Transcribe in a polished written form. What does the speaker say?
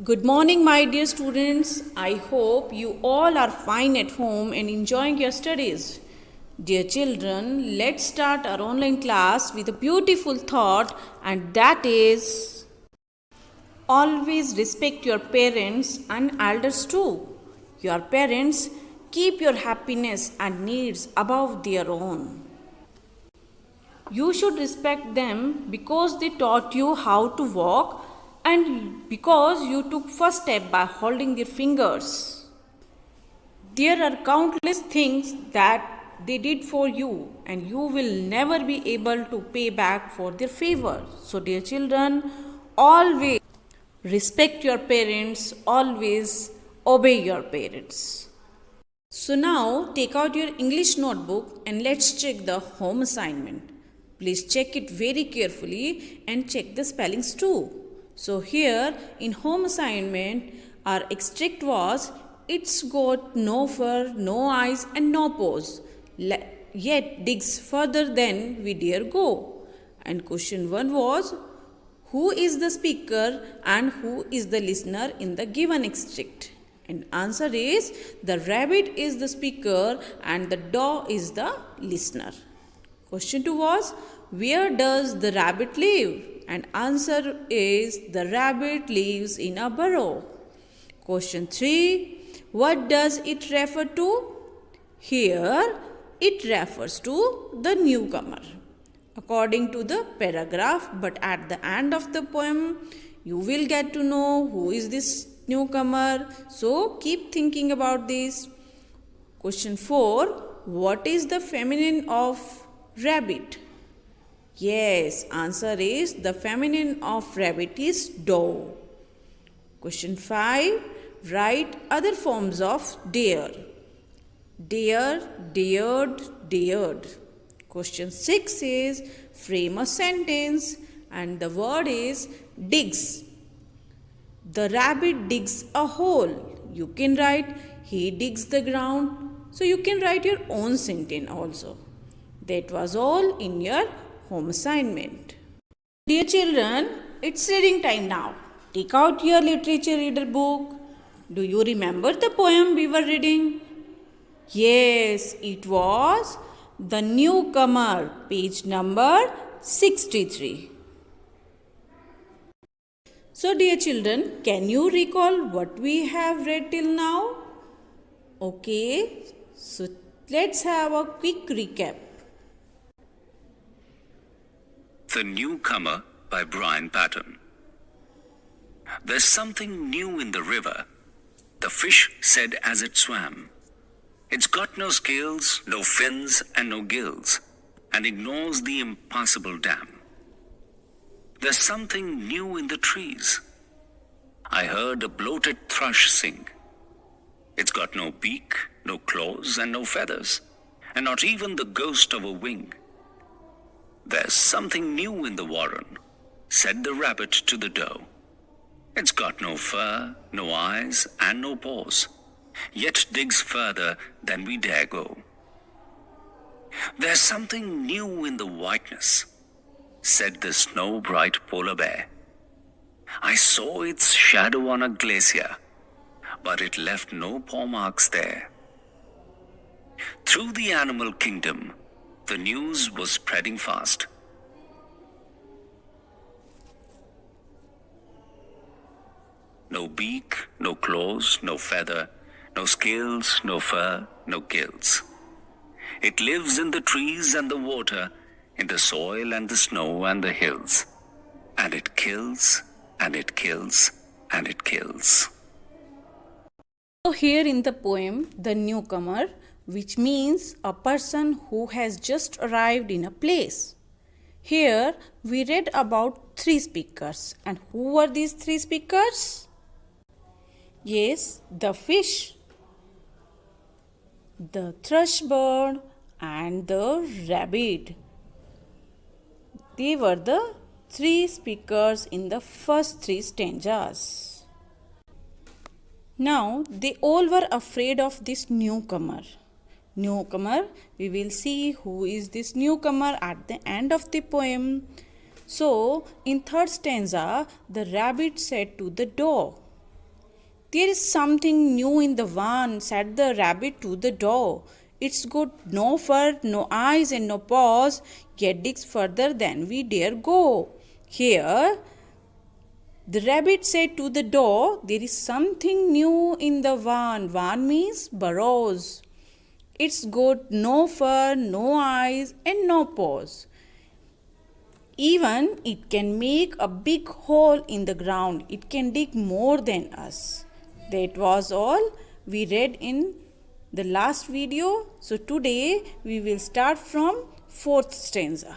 Good morning, my dear students. I hope you all are fine at home and enjoying your studies. Dear children, let's start our online class with a beautiful thought, and that is always respect your parents and elders too. Your parents keep your happiness and needs above their own. You should respect them because they taught you how to walk and because you took first step by holding their fingers. There are countless things that they did for you and you will never be able to pay back for their favor. So dear children, always respect your parents, always obey your parents. So now take out your English notebook and let's check the home assignment. Please check it very carefully and check the spellings too. So here in home assignment our extract was it's got no fur, no eyes and no paws, yet digs further than we dare go. And question 1 was who is the speaker and who is the listener in the given extract? And answer is the rabbit is the speaker and the dog is the listener. Question 2 was where does the rabbit live? And answer is the rabbit lives in a burrow. Question 3 what does it refer to? Here it refers to the newcomer according to the paragraph, but at the end of the poem you will get to know who is this newcomer. So keep thinking about this. Question 4 what is the feminine of rabbit? Yes, answer is the feminine of rabbit is doe. Question 5 write other forms of dare. Dare, dared, dared. Question 6 is frame a sentence and the word is digs. The rabbit digs a hole. You can write he digs the ground. So you can write your own sentence also. That was all in your home assignment. Dear children, it's reading time now. Take out your literature reader book. Do you remember the poem we were reading? Yes, it was The Newcomer, page number 63. So dear children, can you recall what we have read till now? Okay, so let's have a quick recap. The Newcomer by Brian Patton. There's something new in the river, the fish said as it swam. It's got no scales, no fins, and no gills, and ignores the impassable dam. There's something new in the trees. I heard a bloated thrush sing. It's got no beak, no claws, and no feathers, and not even the ghost of a wing. There's something new in the warren, said the rabbit to the doe. It's got no fur, no eyes, and no paws, yet digs further than we dare go. There's something new in the whiteness, said the snow-bright polar bear. I saw its shadow on a glacier, but it left no paw marks there. Through the animal kingdom, the news was spreading fast. No beak, no claws, no feather, no scales, no fur, no gills. It lives in the trees and the water, in the soil and the snow and the hills. And it kills, and it kills, and it kills. So here in the poem, The Newcomer, which means a person who has just arrived in a place. Here we read about 3 speakers. And who were these 3 speakers? Yes, the fish, the thrush bird and the rabbit. They were the 3 speakers in the first 3 stanzas. Now they all were afraid of this newcomer. We will see who is this newcomer at the end of the poem. So in 3rd stanza, the rabbit said to the dog, There is something new in the van, said the rabbit to the door. It's got no fur, no eyes, and no paws, yet digs further than we dare go. Here, the rabbit said to the door, there is something new in the van. Van means burrows. It's got no fur, no eyes, and no paws. Even it can make a big hole in the ground. It can dig more than us. That was all we read in the last video. So today we will start from fourth stanza.